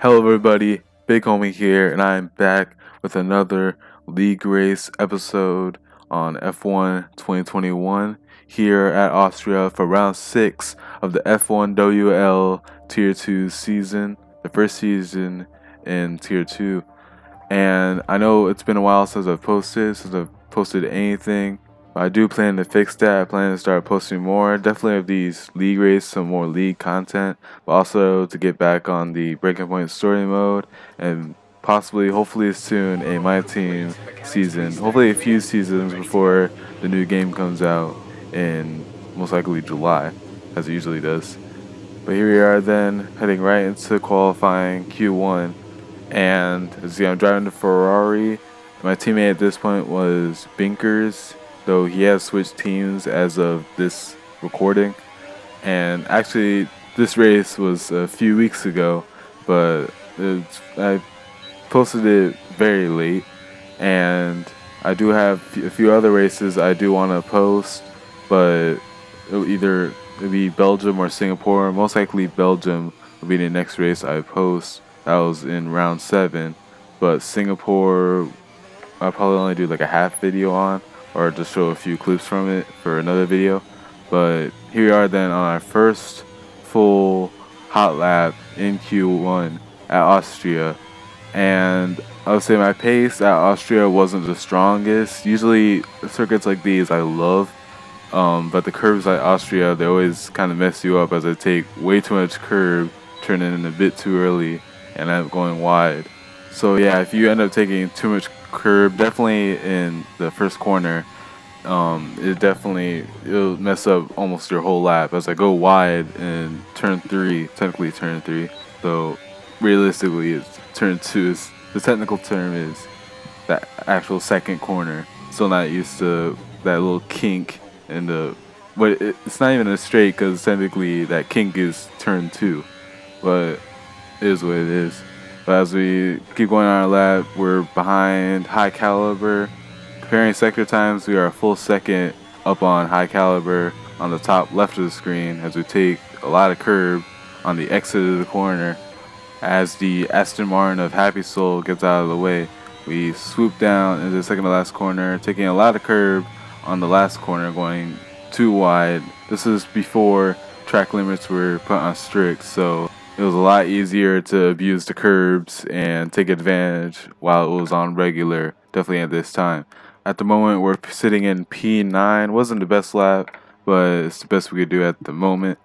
Hello everybody, Big Homie here, and I'm back with another League Race episode on F1 2021 here at Austria for round 6 of the F1WL Tier 2 season, the first season in Tier 2. And I know it's been a while since I've posted anything. I do plan to fix that. I plan to start posting more. Definitely of these league race, some more league content, but also to get back on the Breaking Point story mode and possibly, hopefully soon, a My Team season. Hopefully a few seasons before the new game comes out in most likely July, as it usually does. But here we are then, heading right into qualifying Q1. And as you see, I'm driving the Ferrari. My teammate at this point was Binkers, though he has switched teams as of this recording. And actually, this race was a few weeks ago, but I posted it very late. And I do have a few other races I do want to post, but it'll be Belgium or Singapore. Most likely Belgium will be the next race I post. That was in round 7, but Singapore I'll probably only do like a half video on, or just show a few clips from it for another video. But here we are then on our first full hot lap in Q1 at Austria, and I would say my pace at Austria wasn't the strongest. Usually circuits like these I love, but the curves at Austria, they always kind of mess you up as I take way too much curb, turning in a bit too early, and I'm going wide. So yeah, if you end up taking too much curb, definitely in the first corner, it'll mess up almost your whole lap. As I go wide in turn 3, technically turn 3, though realistically it's turn 2. Is the technical term is that actual second corner. Still not used to that little kink in the, but it's not even a straight because technically that kink is turn 2, but it is what it is. But as we keep going on our lap, we're behind High Caliber. Comparing sector times, we are a full second up on High Caliber on the top left of the screen as we take a lot of curb on the exit of the corner. As the Aston Martin of Happy Soul gets out of the way, we swoop down into the second to last corner, taking a lot of curb on the last corner, going too wide. This is before track limits were put on strict, so it was a lot easier to abuse the curbs and take advantage while it was on regular, definitely at this time. At the moment, we're sitting in P9. Wasn't the best lap, but it's the best we could do at the moment.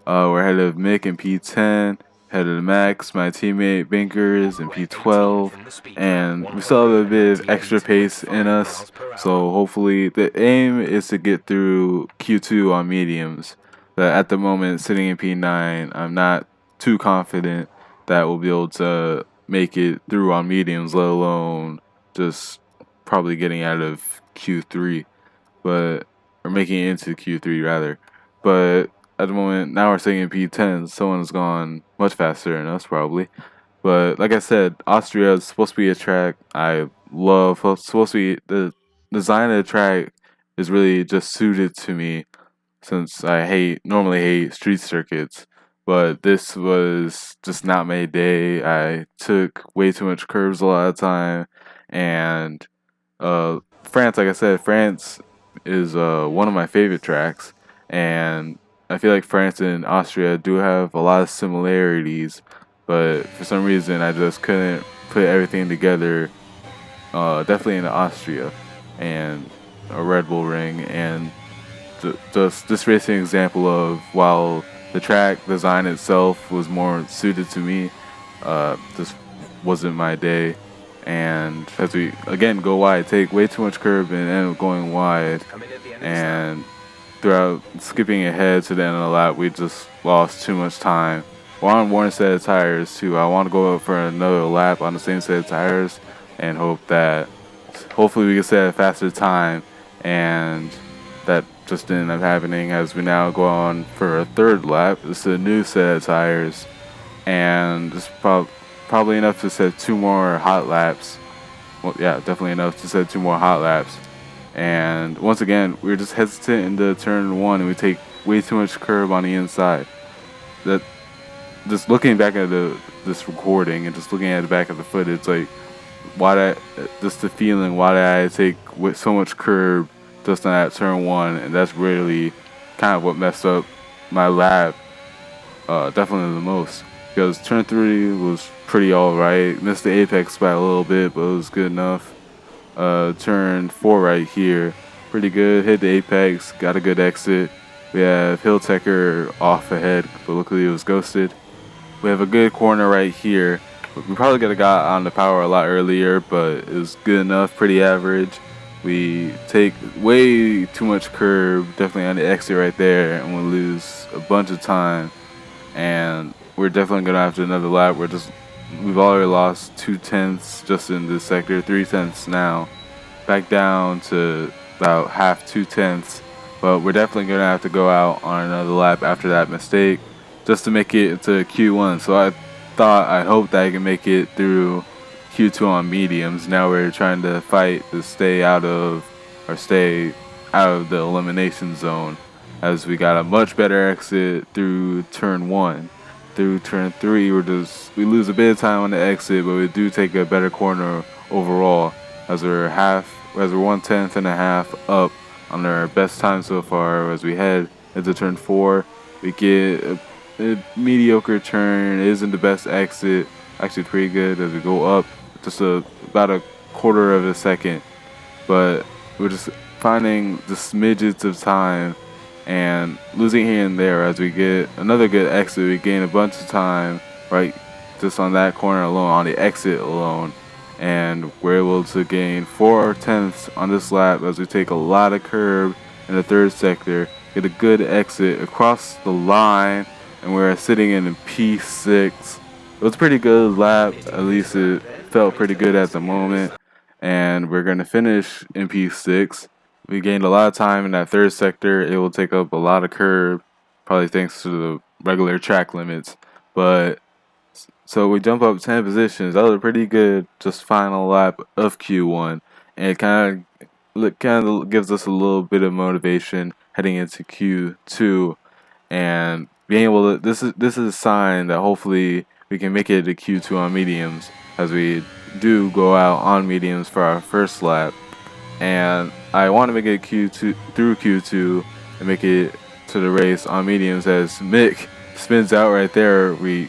We're ahead of Mick in P10, ahead of Max, my teammate Binkers in P12, and we still have a bit of extra pace in us, so hopefully the aim is to get through Q2 on mediums. But at the moment, sitting in P9, I'm not too confident that we'll be able to make it through on mediums, let alone just probably getting out of Q3, or making it into Q3 rather. But at the moment, now we're sitting in P10. Someone's gone much faster than us probably. But like I said, Austria is supposed to be a track I love. Supposed to be the design of the track is really just suited to me, since I normally hate street circuits. But this was just not my day. I took way too much curves a lot of the time, and France, like I said, France is one of my favorite tracks, and I feel like France and Austria do have a lot of similarities, but for some reason I just couldn't put everything together. Definitely in Austria and a Red Bull Ring, and just this racing example of, while the track design itself was more suited to me, this wasn't my day. And as we again go wide, take way too much curb and end up going wide, and throughout skipping ahead to the end of the lap, we just lost too much time. We're on one set of tires too. I want to go up for another lap on the same set of tires and hopefully we can set a faster time, and that just ended up happening as we now go on for a third lap. This is a new set of tires, and it's probably enough to set 2 more hot laps. Well, yeah, definitely enough to set 2 more hot laps. And once again, we're just hesitant into turn 1, and we take way too much curb on the inside. just looking back at this recording and just looking at the back of the footage, like why did just the feeling, why did I take with so much curb just on that turn one, and that's really kind of what messed up my lap definitely the most, because turn 3 was pretty alright, missed the apex by a little bit, but it was good enough. Turn 4 right here, pretty good, hit the apex, got a good exit. We have Hill Tecker off ahead, but luckily it was ghosted. We have a good corner right here. We probably could have got on the power a lot earlier, but it was good enough, pretty average. We take way too much curb, definitely on the exit right there, and we lose a bunch of time. And we're definitely gonna have to another lap. We've already lost 2/10 just in this sector, 3/10 now. Back down to about half 2/10, but we're definitely gonna have to go out on another lap after that mistake just to make it to Q1. So I hope that I can make it through Q2 on mediums. Now we're trying to fight to stay out of the elimination zone, as we got a much better exit through turn 1. Through turn 3, we lose a bit of time on the exit, but we do take a better corner overall, as we're 1/10 and a half up on our best time so far. As we head into turn 4, we get a mediocre turn. It isn't the best exit, actually pretty good as we go up just about a quarter of a second, but we're just finding the smidgets of time and losing here and there. As we get another good exit, we gain a bunch of time right just on that corner alone, on the exit alone, and we're able to gain 4/10 on this lap as we take a lot of curb in the third sector, get a good exit across the line, and we're sitting in P6. It was a pretty good lap, at least it felt pretty good at the moment, and we're going to finish in P6. We gained a lot of time in that third sector. It will take up a lot of curb, probably thanks to the regular track limits. But so we jump up 10 positions. That was a pretty good just final lap of Q1, and it kind of gives us a little bit of motivation heading into Q2, and being able to this is a sign that hopefully we can make it to Q2 on mediums, as we do go out on mediums for our first lap. And I want to make it through Q2 and make it to the race on mediums. As Mick spins out right there, we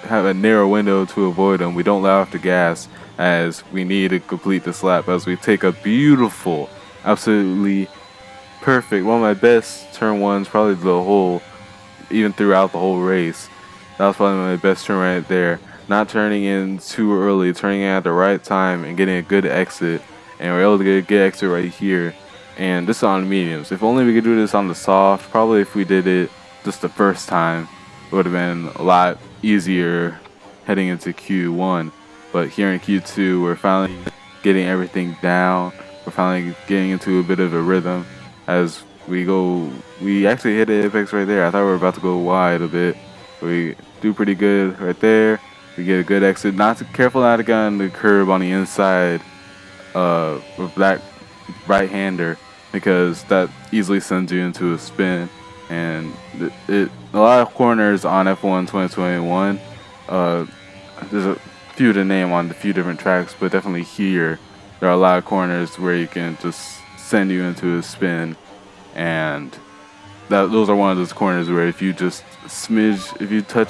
have a narrow window to avoid him. We don't let off the gas, as we need to complete this lap, as we take a beautiful, absolutely perfect, one of my best turn ones probably even throughout the whole race. That was probably my best turn right there. Not turning in too early, turning in at the right time and getting a good exit. And we're able to get a good exit right here. And this is on mediums. If only we could do this on the soft, probably if we did it just the first time, it would have been a lot easier heading into Q1. But here in Q2, we're finally getting everything down. We're finally getting into a bit of a rhythm as we actually hit the apex right there. I thought we were about to go wide a bit. We do pretty good right there. We get a good exit. Careful not to get on the curb on the inside with that right-hander, because that easily sends you into a spin. And a lot of corners on F1 2021. There's a few to name on a few different tracks, but definitely here there are a lot of corners where you can just send you into a spin, and those are one of those corners where if you touch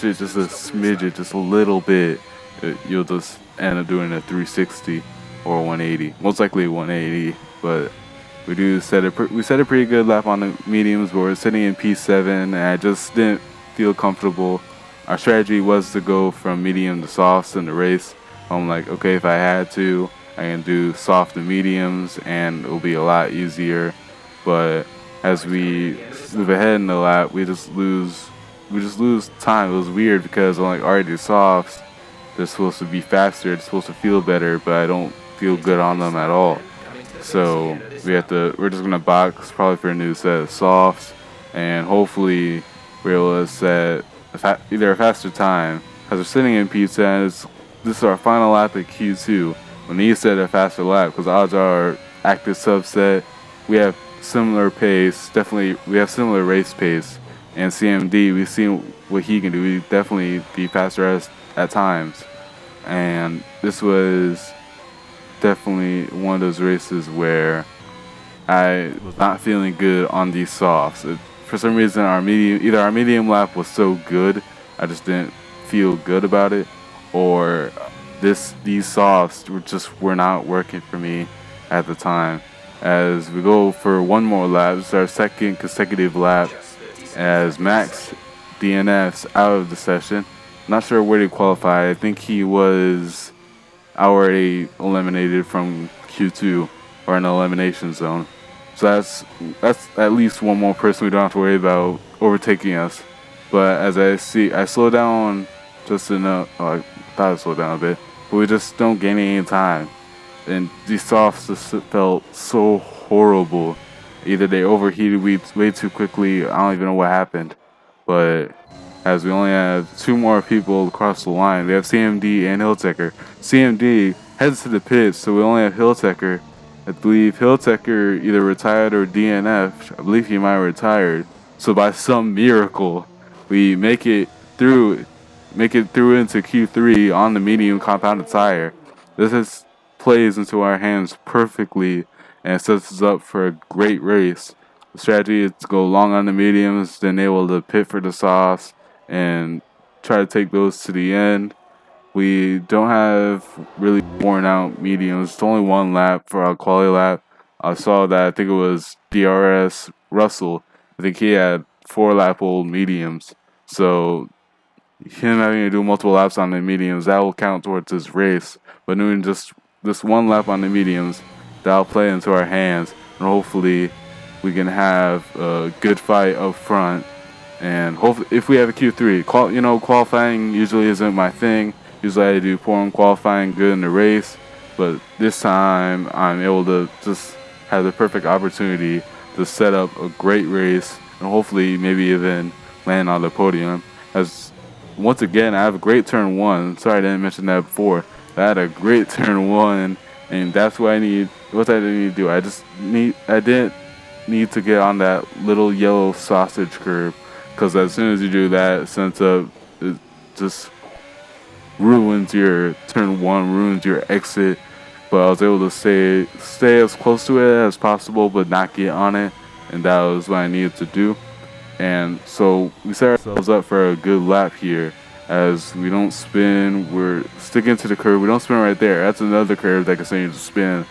it just a smidge, just a little bit, you'll just end up doing a 360 or 180, most likely 180. But we set a pretty good lap on the mediums, but we're sitting in P7, and I just didn't feel comfortable. Our strategy was to go from medium to softs in the race. I'm like, okay, if I had to, I can do soft to mediums, and it'll be a lot easier. But as we move ahead in the lap, we just lose time. It was weird because I'm like, already softs, they're supposed to be faster, they're supposed to feel better, but I don't feel good on them at all. So we're just gonna box probably for a new set of softs, and hopefully we're able to set either a faster time. As we're sitting in P10, this is our final lap at Q2. We need to set a faster lap because odds are active subset. We have similar pace. Definitely, we have similar race pace. And CMD, we've seen what he can do. He definitely be faster at times. And this was definitely one of those races where I was not feeling good on these softs. For some reason, either our medium lap was so good, I just didn't feel good about it, or these softs were not working for me at the time. As we go for one more lap, this is our second consecutive lap, as Max DNFs out of the session. Not sure where he qualified. I think he was already eliminated from Q2 or an elimination zone. So that's at least one more person we don't have to worry about overtaking us. But as I slow down just enough. Oh, I thought I slowed down a bit, but we just don't gain any time. And these softs just felt so horrible. Either they overheated way too quickly. I don't even know what happened. But as we only have two more people across the line, we have CMD and Hilltecker. CMD heads to the pits, so we only have Hilltecker. I believe Hilltecker either retired or DNF'd. I believe he might have retired. So by some miracle, we make it through into Q3 on the medium compounded tire. This plays into our hands perfectly and sets us up for a great race. The strategy is to go long on the mediums, then able to pit for the softs and try to take those to the end. We don't have really worn out mediums. It's only one lap for our quality lap. I saw that, I think it was DRS Russell. I think he had 4 lap old mediums. So him having to do multiple laps on the mediums, that will count towards his race. But doing just this one lap on the mediums, that'll play into our hands. And hopefully we can have a good fight up front. And hopefully, if we have a Q3, qualifying usually isn't my thing. Usually I do poor in qualifying, good in the race. But this time I'm able to just have the perfect opportunity to set up a great race and hopefully maybe even land on the podium. As once again, I have a great turn 1. Sorry I didn't mention that before. I had a great turn 1, and that's what I need. What I need to do, I didn't need to get on that little yellow sausage curb, because as soon as you do that, it just ruins your turn 1, ruins your exit. But I was able to stay as close to it as possible, but not get on it, and that was what I needed to do. And so we set ourselves up for a good lap here, as we don't spin. We're sticking to the curve. We don't spin right there. That's another curve that can send you to spin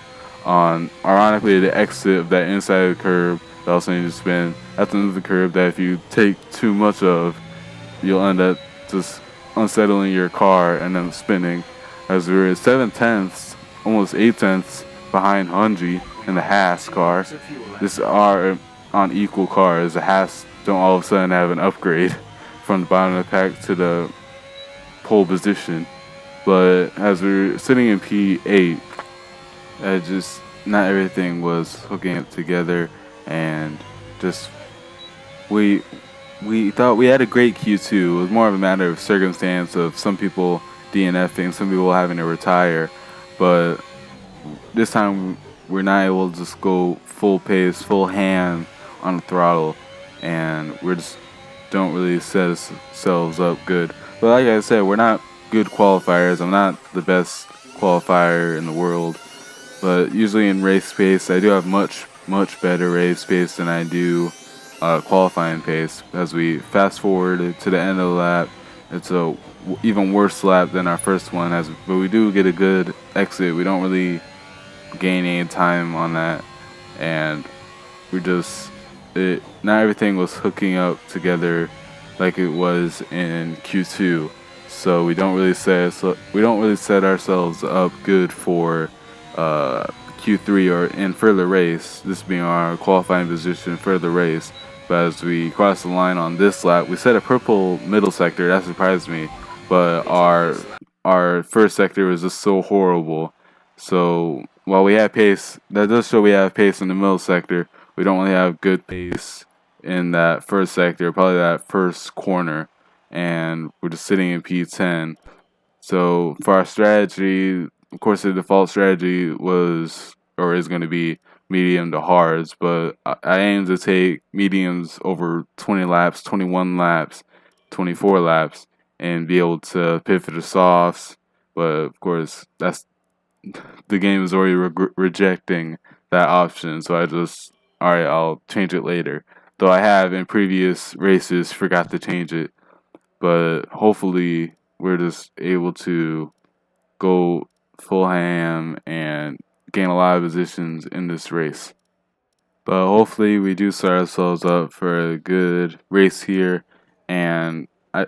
on, ironically, the exit of that inside of the curve that'll send you to spin. That's another curve that if you take too much of, you'll end up just unsettling your car and then spinning. As we're 7/10, almost 8/10 behind Hunji in the Haas car. This are on equal cars. The Haas don't all of a sudden have an upgrade from the bottom of the pack to the pole position. But as we're sitting in P8, not everything was hooking up together, and just we thought we had a great Q2. It was more of a matter of circumstance of some people DNFing, some people having to retire, but this time we're not able to just go full pace, full hand on the throttle, and we just don't really set ourselves up good. But like I said, we're not good qualifiers. I'm not the best qualifier in the world, but usually in race pace, I do have much better race pace than I do qualifying pace. As we fast forward to the end of the lap, it's a even worse lap than our first one. But we do get a good exit. We don't really gain any time on that, and not everything was hooking up together like it was in Q2. So we don't really set ourselves up good for Q3 or in further race. This being our qualifying position for the race. But as we cross the line on this lap, we set a purple middle sector. That surprised me. But our first sector was just so horrible. So while we have pace, that does show we have pace in the middle sector. We don't really have good pace in that first sector, probably that first corner, and we're just sitting in P10. So for our strategy, of course, the default strategy was or is going to be medium to hards, but I aim to take mediums over 20 laps, 21 laps, 24 laps, and be able to pivot to softs. But of course, that's the game is already rejecting that option, so I just, alright, I'll change it later. Though I have in previous races forgot to change it, but hopefully we're just able to go full ham and gain a lot of positions in this race. But hopefully we do set ourselves up for a good race here, and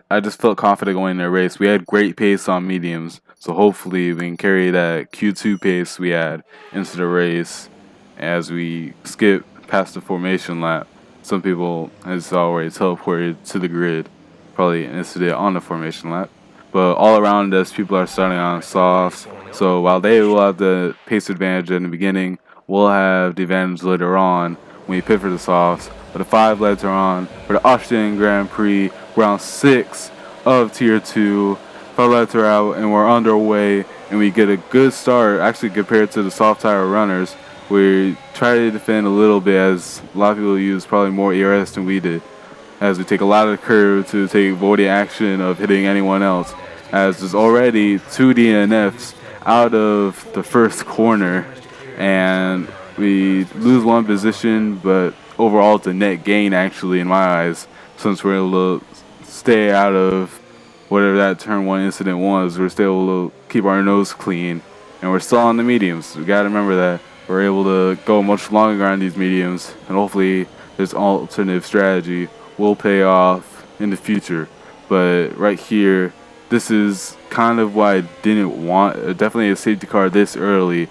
I just felt confident going in the race. We had great pace on mediums, so hopefully we can carry that Q2 pace we had into the race as we skip past the formation lap. Some people has already teleported to the grid, probably an incident on the formation lap. But all around us, people are starting on softs, so while they will have the pace advantage in the beginning, we'll have the advantage later on when we pivot for the softs. But the 5 legs are on for the Austrian Grand Prix, round 6 of Tier 2. 5 legs are out and we're underway, and we get a good start actually compared to the soft tire runners. We try to defend a little bit, as a lot of people use probably more ERS than we did, as we take a lot of the curve to take avoiding action of hitting anyone else, as there's already 2 DNFs out of the first corner, and we lose 1 position, but overall it's a net gain actually in my eyes, since we're able to stay out of whatever that turn 1 incident was. We're still able to keep our nose clean, and we're still on the mediums. We gotta remember that we're able to go much longer on these mediums, and hopefully this alternative strategy will pay off in the future. But right here, this is kind of what I didn't want. Definitely a safety car this early.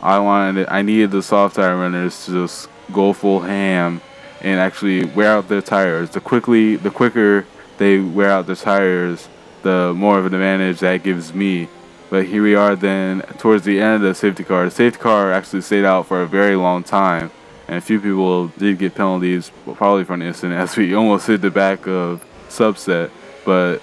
I needed the soft tire runners to just go full ham and actually wear out their tires. The quicker they wear out their tires, the more of an advantage that gives me. But here we are then towards the end of the safety car. The safety car actually stayed out for a very long time, and a few people did get penalties, probably for an incident, as we almost hit the back of Subset. But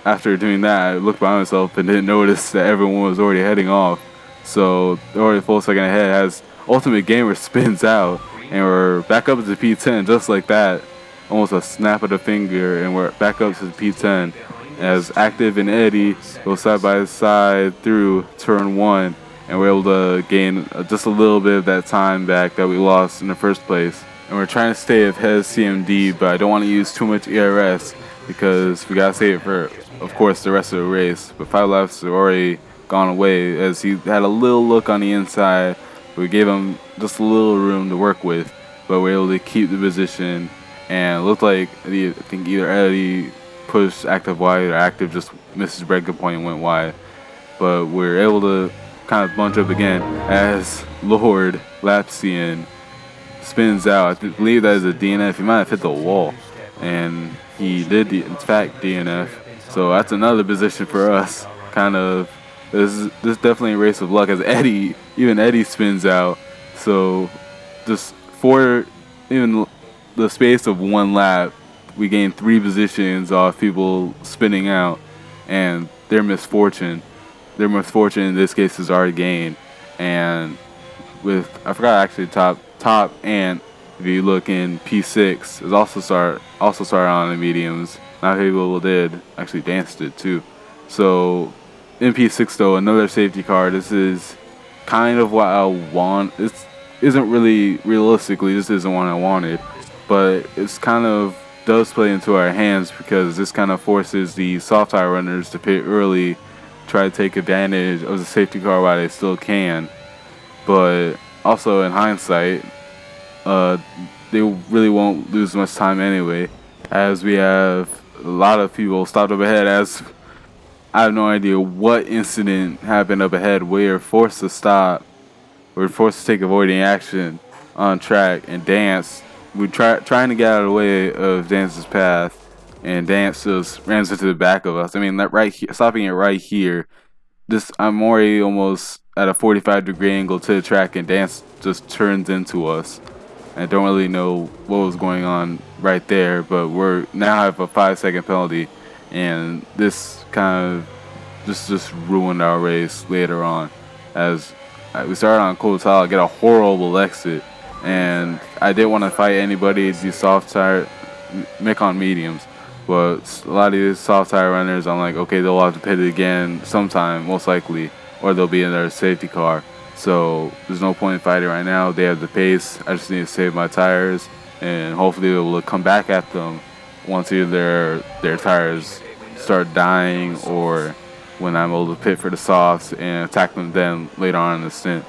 after doing that, I looked behind myself and didn't notice that everyone was already heading off. So they're already a full second ahead as Ultimate Gamer spins out, and we're back up to P10 just like that. Almost a snap of the finger, and we're back up to P10 as Active and Eddie go side by side through turn 1, and we're able to gain just a little bit of that time back that we lost in the first place. And we're trying to stay ahead of CMD, but I don't want to use too much ERS because we gotta save it for, of course, the rest of the race. But 5 laps are already gone away, as he had a little look on the inside. We gave him just a little room to work with, but we're able to keep the position, and it looked like I think either Eddie pushed Active wide or Active just missed his breaking point and went wide. But we're able to kind of bunch up again as Lord Lapsian spins out. I believe that is a DNF. He might have hit the wall, and he did in fact DNF. So that's another position for us. Kind of this is definitely a race of luck, as even Eddie spins out. So just for even the space of 1 lap, we gained 3 positions off people spinning out, and their misfortune in this case is our gain. And with, I forgot actually top and if you look in P6 is also started on the mediums. Not many people did, actually danced it too. So in P6 though, another safety car. This is kind of what I want. This isn't really, realistically, this isn't what I wanted, but it's kind of does play into our hands, because this kind of forces the soft tire runners to pit early, try to take advantage of the safety car while they still can. But also in hindsight, they really won't lose much time anyway, as we have a lot of people stopped up ahead, as I have no idea what incident happened up ahead. We are forced to stop. We're forced to take avoiding action on track, and Dance, we trying to get out of the way of Dance's path, and Dance just runs into the back of us. I mean, that right here, stopping it right here. I'm already almost at a 45-degree angle to the track, and Dance just turns into us. I don't really know what was going on right there, but we're now have a 5-second penalty, and this kind of just ruined our race later on, as we started on cold tile, get a horrible exit, and I didn't want to fight anybody. These soft tire, make on mediums, but a lot of these soft tire runners, I'm like, okay, they'll have to pit it again sometime, most likely, or they'll be in their safety car. So there's no point in fighting right now. They have the pace. I just need to save my tires, and hopefully it will come back at them once either their tires start dying or when I'm able to pit for the softs and attack them then later on in the stint.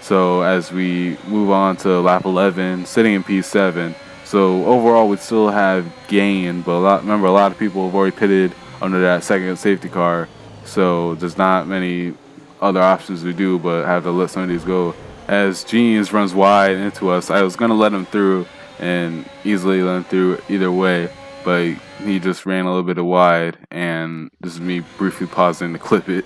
So as we move on to lap 11, sitting in P7. So overall, we still have gain, but remember, a lot of people have already pitted under that second safety car. So there's not many other options to do, but have to let some of these go. As Jeans runs wide into us, I was gonna let him through and easily let him through either way, but he just ran a little bit wide, and this is me briefly pausing to clip it.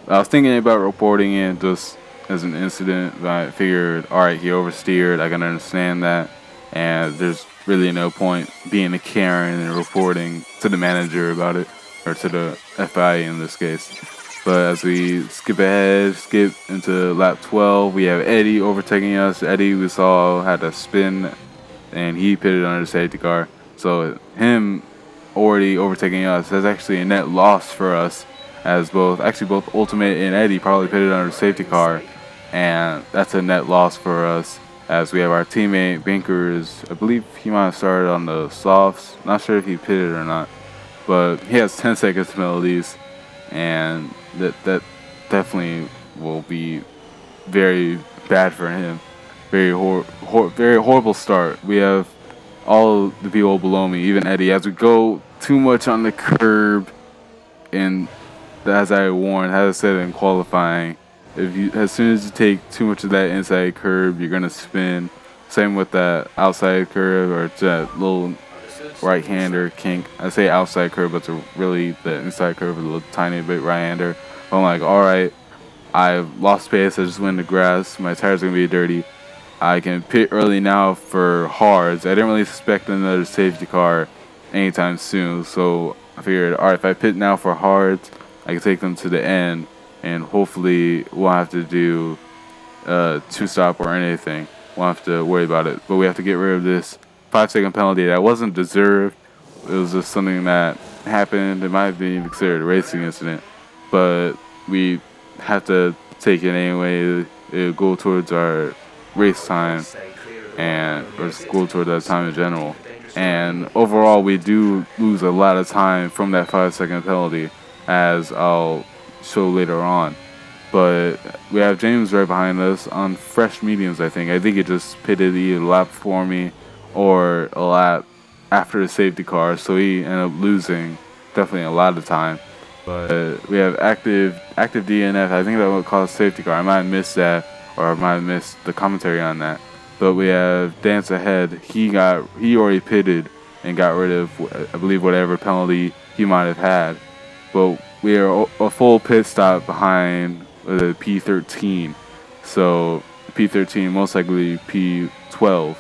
I was thinking about reporting it just as an incident, but I figured, alright, he oversteered, I can understand that, and there's really no point being a Karen and reporting to the manager about it, or to the FIA in this case. But as we skip into lap 12, we have Eddie overtaking us. Eddie, we saw, had a spin, and he pitted under the safety car. So him already overtaking us is actually a net loss for us, as both Ultimate and Eddie probably pitted under the safety car, and that's a net loss for us, as we have our teammate Binkers. I believe he might have started on the softs. Not sure if he pitted or not, but he has 10 seconds penalties, and that definitely will be very bad for him. Very horrible start. We have all the people below me, even Eddie, as we go too much on the curb, and as I warned, as I said in qualifying, as soon as you take too much of that inside curb, you're gonna spin. Same with that outside curve, or that little right-hander kink. I say outside curve, but it's really the inside curve is a little tiny bit right-hander. I'm like, alright, I've lost pace, I just went in the grass, my tires are gonna be dirty. I can pit early now for hards. I didn't really expect another safety car anytime soon, so I figured, alright, if I pit now for hards, I can take them to the end, and hopefully won't have to do two-stop or anything. Won't have to worry about it. But we have to get rid of this 5-second penalty that wasn't deserved. It was just something that happened. It might have been considered a racing incident, but we have to take it anyway. It'll go towards our race time, and or just go toward that time in general. And overall, we do lose a lot of time from that 5-second penalty, as I'll show later on. But we have James right behind us on fresh mediums, I think. I think it just pitted either a lap before me or a lap after the safety car, so he ended up losing definitely a lot of time. But we have active DNF. I think that would cause safety car. I might have missed that, or I might have missed the commentary on that. But we have Dance Ahead. He already pitted and got rid of, I believe, whatever penalty he might have had. But we are a full pit stop behind the P13. So P13 most likely P12.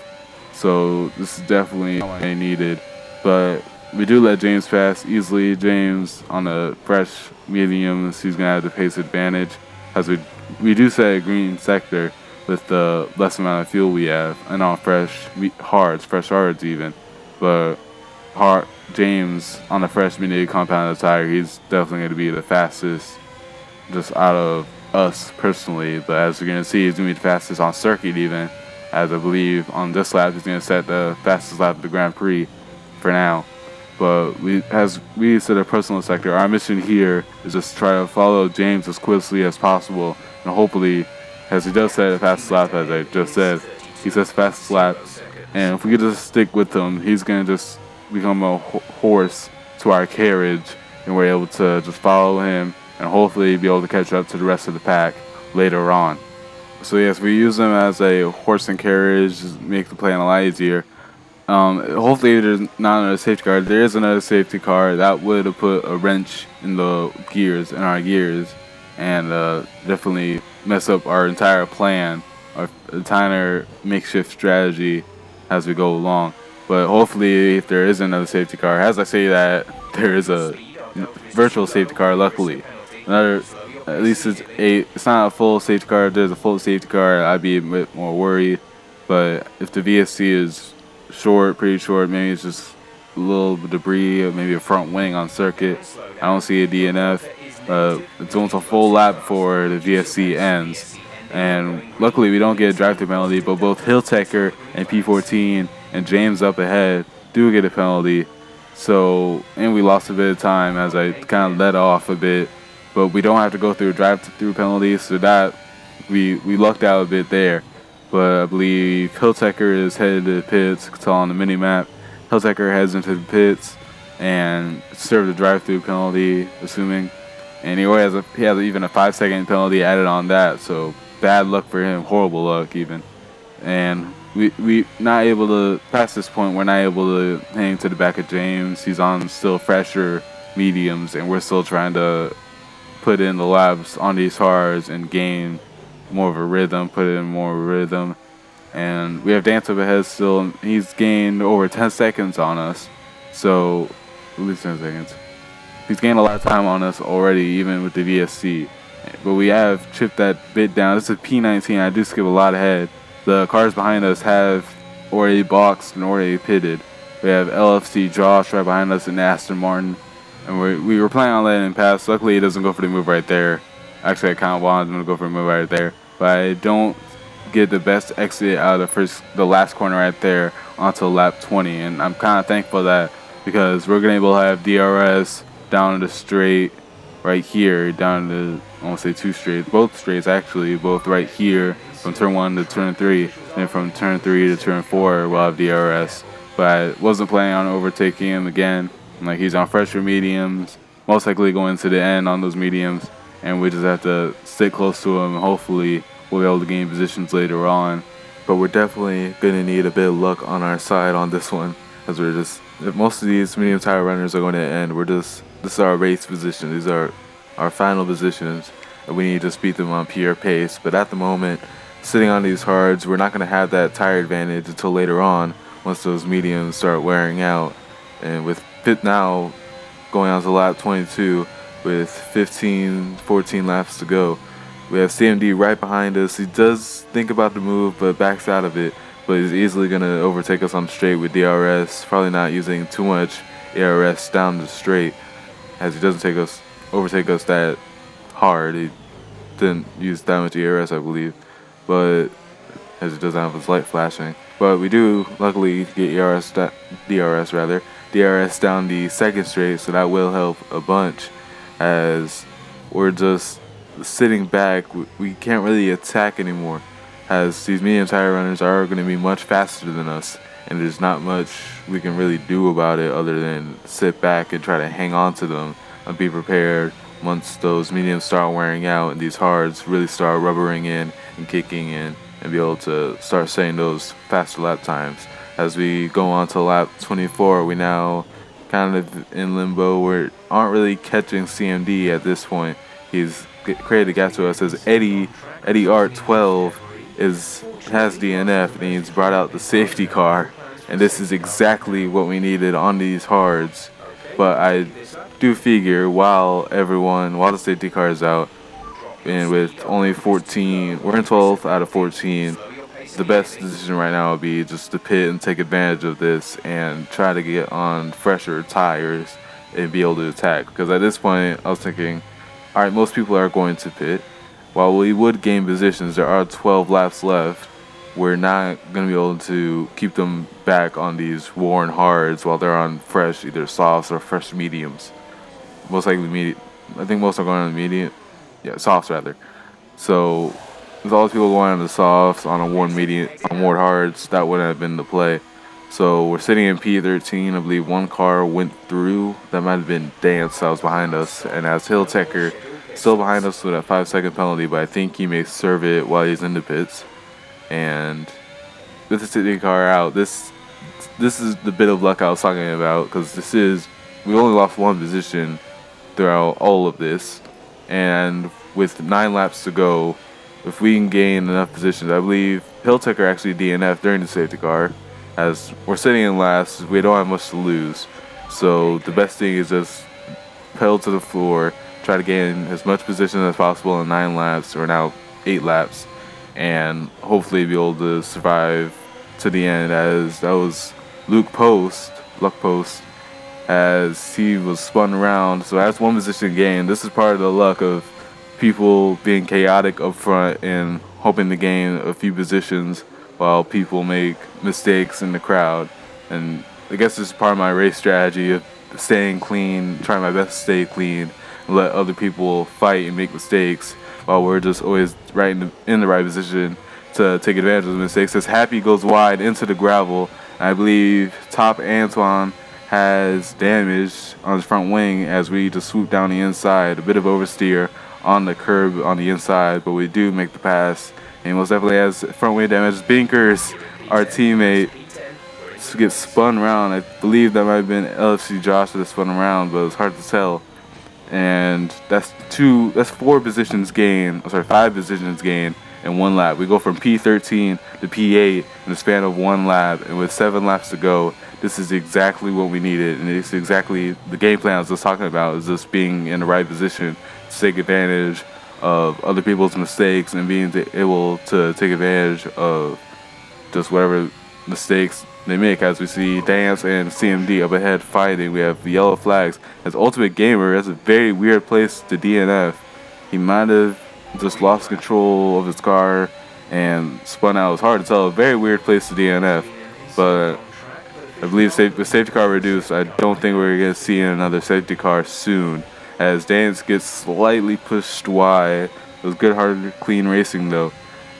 So this is definitely needed. But we do let James pass easily. James on the fresh mediums, he's gonna have the pace advantage, as we do set a green sector with the less amount of fuel we have, and on fresh hards even. But James on the fresh medium compounded tire, he's definitely going to be the fastest just out of us personally. But as we're going to see, he's going to be the fastest on circuit even, as I believe on this lap he's going to set the fastest lap of the Grand Prix for now. But as we set a personal sector, our mission here is just try to follow James as quickly as possible, and hopefully, as he does set the fastest lap, as I just said, he sets the fastest lap, and if we could just stick with him, he's going to just become a horse to our carriage, and we're able to just follow him and hopefully be able to catch up to the rest of the pack later on. So yes, we use him as a horse and carriage, just make the plan a lot easier. Hopefully there's not another safety car. There is another safety car that would have put a wrench in our gears, and definitely mess up our entire plan, our entire makeshift strategy as we go along. But hopefully, if there is another safety car, as I say that, there is a virtual safety car, luckily. At least it's not a full safety car. If there's a full safety car, I'd be a bit more worried. But if the VSC is short, pretty short, maybe it's just a little debris, or maybe a front wing on circuit, I don't see a DNF. It's almost a full lap before the VSC ends. And luckily we don't get a drive-through penalty, but both Hilltecker and P14 and James up ahead do get a penalty. So, and we lost a bit of time as I kind of let off a bit, but we don't have to go through a drive-through penalty, so that we lucked out a bit there. But I believe Hilltecker is headed to the pits. It's on the mini-map. Hilltecker heads into the pits and served a drive-through penalty, assuming. And he has even a 5-second penalty added on that, so bad luck for him, horrible luck even. And we not able to, past this point, we're not able to hang to the back of James. He's on still fresher mediums, and we're still trying to put in the laps on these hards and gain more of a rhythm, put in more rhythm. And we have Dance up ahead still, and he's gained over 10 seconds on us. So, at least 10 seconds. He's gained a lot of time on us already, even with the VSC. But we have chipped that bit down. This is P19. I do skip a lot ahead. The cars behind us have already boxed and already pitted. We have LFC Josh right behind us and Aston Martin. And we were planning on letting him pass. Luckily, he doesn't go for the move right there. Actually, I kind of wanted him to go for a move right there. But I don't get the best exit out of the last corner right there onto lap 20. And I'm kind of thankful that, because we're going to be able to have DRS down the straight right here, down to, I won't say two straights, both straights actually, both right here from turn 1 to turn 3, and from turn 3 to turn 4 we'll have DRS. But I wasn't planning on overtaking him again. Like, he's on fresher mediums, most likely going to the end on those mediums, and we just have to stick close to him. Hopefully we'll be able to gain positions later on. But we're definitely going to need a bit of luck on our side on this one, as if most of these medium tire runners are going to end, this is our race position. These are our final positions, and we need to beat them on pure pace. But at the moment, sitting on these hards, we're not going to have that tire advantage until later on, once those mediums start wearing out. And with pit now going on to lap 22 with 14 laps to go, we have CMD right behind us. He does think about the move, but backs out of it. But he's easily going to overtake us on the straight with DRS, probably not using too much ARS down the straight, as he doesn't overtake us that hard. He didn't use that much ARS, I believe, but as he doesn't have his light flashing. But we do luckily get DRS down the second straight, so that will help a bunch, as we're just sitting back. We can't really attack anymore, as these medium tire runners are going to be much faster than us, and there's not much we can really do about it other than sit back and try to hang on to them and be prepared once those mediums start wearing out and these hards really start rubbering in and kicking in, and be able to start setting those faster lap times. As we go on to lap 24, we now kind of in limbo. We aren't really catching CMD at this point. He's created a gap to us as Eddie Art 12 has DNF, and he's brought out the safety car, and this is exactly what we needed on these hards. But I do figure while the safety car is out, and with only 14, we're in 12th out of 14, the best decision right now would be just to pit and take advantage of this and try to get on fresher tires and be able to attack. Because at this point, I was thinking, alright, most people are going to pit. While we would gain positions, there are 12 laps left. We're not going to be able to keep them back on these worn hards while they're on fresh, either softs or fresh mediums. Most likely medium. I think most are going on the medium. Yeah, softs rather. So with all these people going on the softs on worn hards, that wouldn't have been the play. So we're sitting in P13. I believe one car went through. That might have been Dance that was behind us. And as Hilltecker still behind us with a 5-second penalty, but I think he may serve it while he's in the pits. And with the safety car out, this is the bit of luck I was talking about, because we only lost one position throughout all of this, and with 9 laps to go, if we can gain enough positions, I believe Hilltecker actually DNF during the safety car, as we're sitting in last. We don't have much to lose, so the best thing is just pedal to the floor, try to gain as much position as possible in 9 laps, or now 8 laps, and hopefully be able to survive to the end, as that was Luck Post, as he was spun around. So that's one position gain. This is part of the luck of people being chaotic up front and hoping to gain a few positions while people make mistakes in the crowd. And I guess this is part of my race strategy of staying clean, trying my best to stay clean, and let other people fight and make mistakes while we're just always right in the right position to take advantage of the mistakes. As Happy goes wide into the gravel, I believe Top Antoine has damage on his front wing as we just swoop down the inside. A bit of oversteer on the curb on the inside, but we do make the pass. And most definitely has front wing damage. Binkers, our teammate, gets spun around. I believe that might have been LFC Josh that spun around, but it's hard to tell. And that's 4 positions gain. I'm sorry, 5 positions gain in 1 lap. We go from P13 to P8 in the span of 1 lap, and with 7 laps to go, this is exactly what we needed, and it's exactly the game plan I was just talking about, is just being in the right position to take advantage of other people's mistakes and being able to take advantage of just whatever mistakes they make. As we see Dance and CMD up ahead fighting, we have the yellow flags. As Ultimate Gamer, that's a very weird place to DNF. He might have just lost control of his car and spun out. It's hard to tell. A very weird place to DNF, but I believe with safety car reduced, I don't think we're going to see another safety car soon, as Dance gets slightly pushed wide. It was good, hard, clean racing though,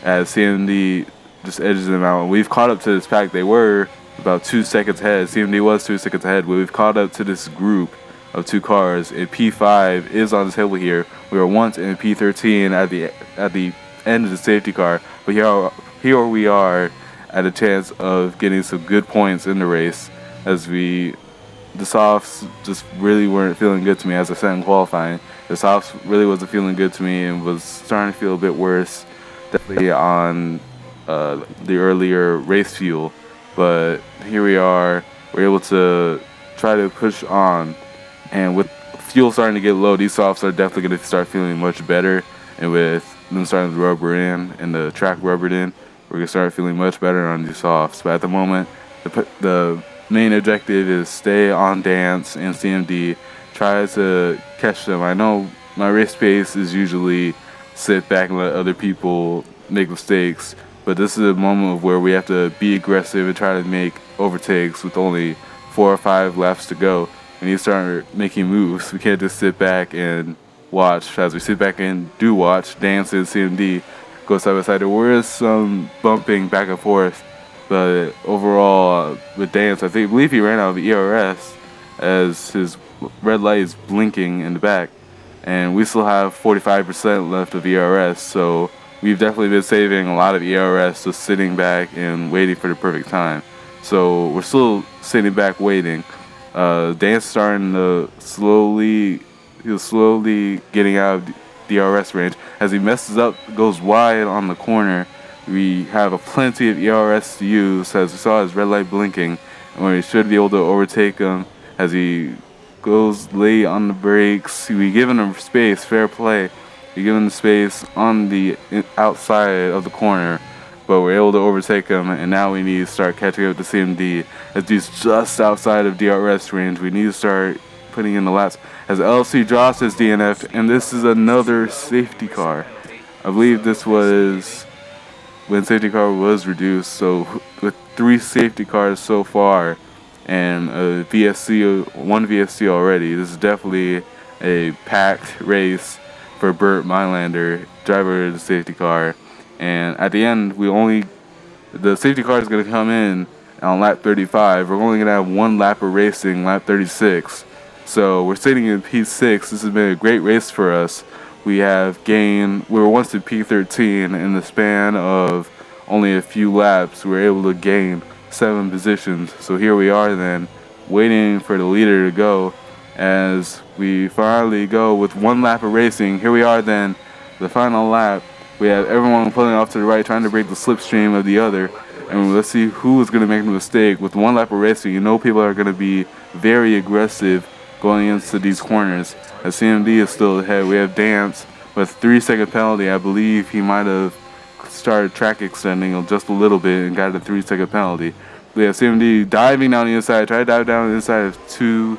as CMD just edges them out. We've caught up to this pack. They were about 2 seconds ahead. CMD was 2 seconds ahead, but we've caught up to this group of 2 cars. And P5 is on the table here. We were once in P13 at the end of the safety car, but here we are at a chance of getting some good points in the race, as the softs just really weren't feeling good to me. As I said in qualifying, the softs really wasn't feeling good to me and was starting to feel a bit worse, definitely on the earlier race fuel. But here we are, we're able to try to push on, and with fuel starting to get low, these softs are definitely going to start feeling much better, and with them starting to rubber in and the track rubbered in, we're going to start feeling much better on these softs. But at the moment, the main objective is stay on Dance and CMD, try to catch them. I know my race pace is usually sit back and let other people make mistakes, but this is a moment where we have to be aggressive and try to make overtakes with only 4 or 5 laps to go. We need to start making moves. We can't just sit back and watch. As we sit back and do watch, Dance and CMD go side by side. There is some bumping back and forth, but overall, with Dance, I believe he ran out of the ERS as his red light is blinking in the back, and we still have 45% left of ERS, so we've definitely been saving a lot of ERS just sitting back and waiting for the perfect time. So we're still sitting back waiting. Dance starting to slowly getting out of DRS range. As he messes up, goes wide on the corner, we have plenty of ERS to use, as we saw his red light blinking, and we should be able to overtake him as he goes late on the brakes. We giving him space, fair play. We give him the space on the outside of the corner, but we're able to overtake him, and now we need to start catching up to CMD as he's just outside of DRS range. We need to start putting in the laps as LC Josh is DNF'd, and this is another safety car. I believe this was when safety car was reduced, so with 3 safety cars so far and one VSC already, this is definitely a packed race for Burt Mylander, driver of the safety car. And at the end, the safety car is going to come in on lap 35. We're only going to have 1 lap of racing, lap 36. So we're sitting in P6. This has been a great race for us. We were once in P13. In the span of only a few laps, we were able to gain 7 positions. So here we are then, waiting for the leader to go, as we finally go with 1 lap of racing. Here we are then, the final lap. We have everyone pulling off to the right, trying to break the slipstream of the other. And let's see who is going to make the mistake. With 1 lap of racing, you know people are going to be very aggressive going into these corners. As CMD is still ahead, we have Dance with 3-second penalty. I believe he might have started track extending just a little bit and got a 3-second penalty. We have CMD diving down the inside, tried to dive down the inside of 2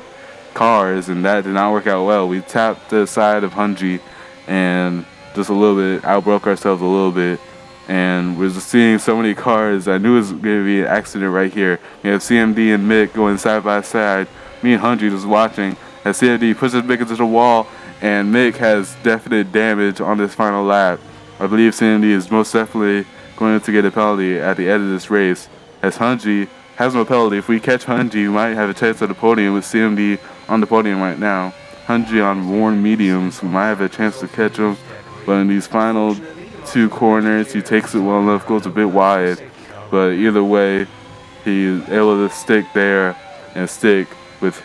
cars, and that did not work out well. We tapped the side of Henig and just a little bit outbroke ourselves a little bit, and we're just seeing so many cars. I knew it was going to be an accident right here. We have CMD and Mick going side by side. Me and Henig just watching as CMD pushes Mick into the wall, and Mick has definite damage on this final lap. I believe CMD is most definitely going to get a penalty at the end of this race, as Henig has no penalty. If we catch Henig, we might have a chance at the podium with CMD on the podium right now. Henig on worn mediums, we might have a chance to catch him, but in these final 2 corners, he takes it well enough, goes a bit wide, but either way, he's able to stick there and stick with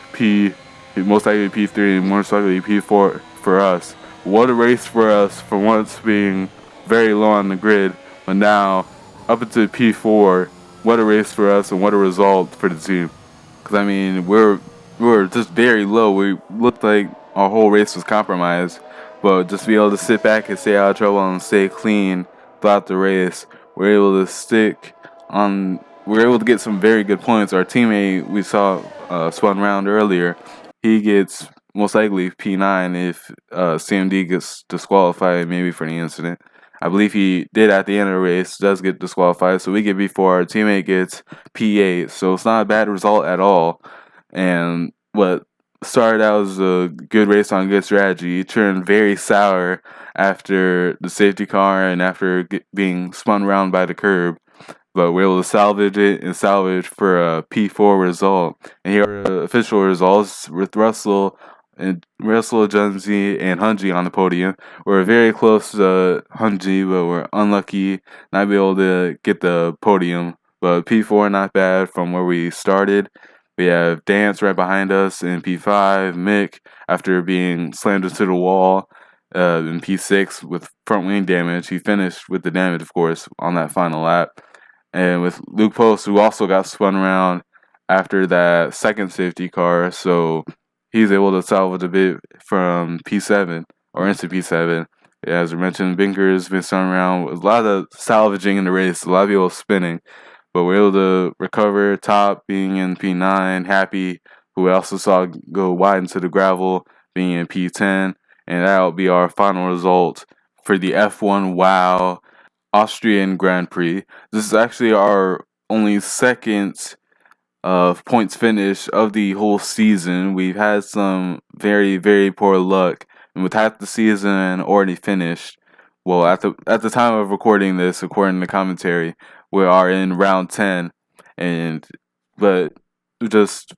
most likely P3 and most likely P4 for us. What a race for us, for once being very low on the grid, but now up into P4. What a race for us, and what a result for the team. Because I mean, we were just very low. We looked like our whole race was compromised, but just be able to sit back and stay out of trouble and stay clean throughout the race, we're able to stick on. We're able to get some very good points. Our teammate we saw spun around earlier, he gets most likely P9 if CMD gets disqualified, maybe for the incident. I believe he did at the end of the race, does get disqualified, so we get B4, our teammate gets P8, so it's not a bad result at all. And what started out as a good race on good strategy turned very sour after the safety car and after being spun around by the curb. But we're able to salvage it and salvage for a P4 result. And here are the official results with Russell, Jonesy, and Henig on the podium. We're very close to Henig, but we're unlucky not to be able to get the podium. But P4 not bad from where we started. We have Dance right behind us in P5. Mick, after being slammed into the wall in P6 with front wing damage. He finished with the damage, of course, on that final lap. And with Luke Post, who also got spun around after that second safety car, so he's able to salvage a bit from P7 or into P7. As I mentioned, Binker's been spun around with a lot of salvaging in the race, a lot of people spinning, but we're able to recover. Top being in P9, Happy, who we also saw go wide into the gravel, being in P10, and that'll be our final result for the F1WL Austrian Grand Prix. This is actually our only second points finish of the whole season. We've had some very, very poor luck, and with half the season already finished, well, at the time of recording this, according to commentary, we are in round 10, but just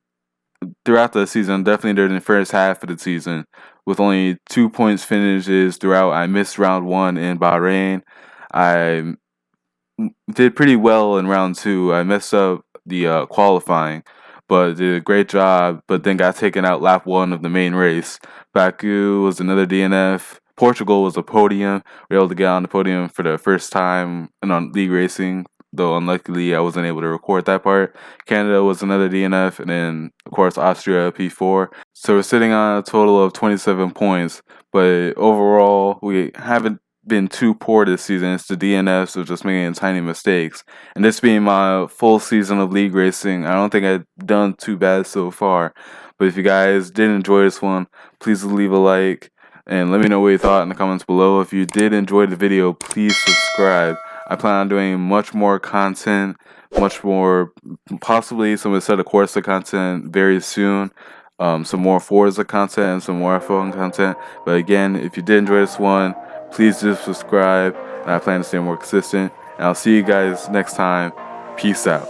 throughout the season, definitely during the first half of the season, with only 2 points finishes throughout. I missed round 1 in Bahrain. I did pretty well in round 2. I messed up the qualifying, but did a great job, but then got taken out lap 1 of the main race. Baku was another DNF. Portugal was a podium. We were able to get on the podium for the first time and on league racing, though unluckily I wasn't able to record that part. Canada was another DNF, and then, of course, Austria P4. So we're sitting on a total of 27 points, but overall, we haven't been too poor this season. It's the DNFs of just making tiny mistakes. And this being my full season of league racing, I don't think I've done too bad so far. But if you guys did enjoy this one, please leave a like and let me know what you thought in the comments below. If you did enjoy the video, please subscribe. I plan on doing much more content, much more, possibly some Assetto Corsa content very soon. Some more Forza content and some more F1 content. But again, if you did enjoy this one, please do subscribe, and I plan to stay more consistent. And I'll see you guys next time. Peace out.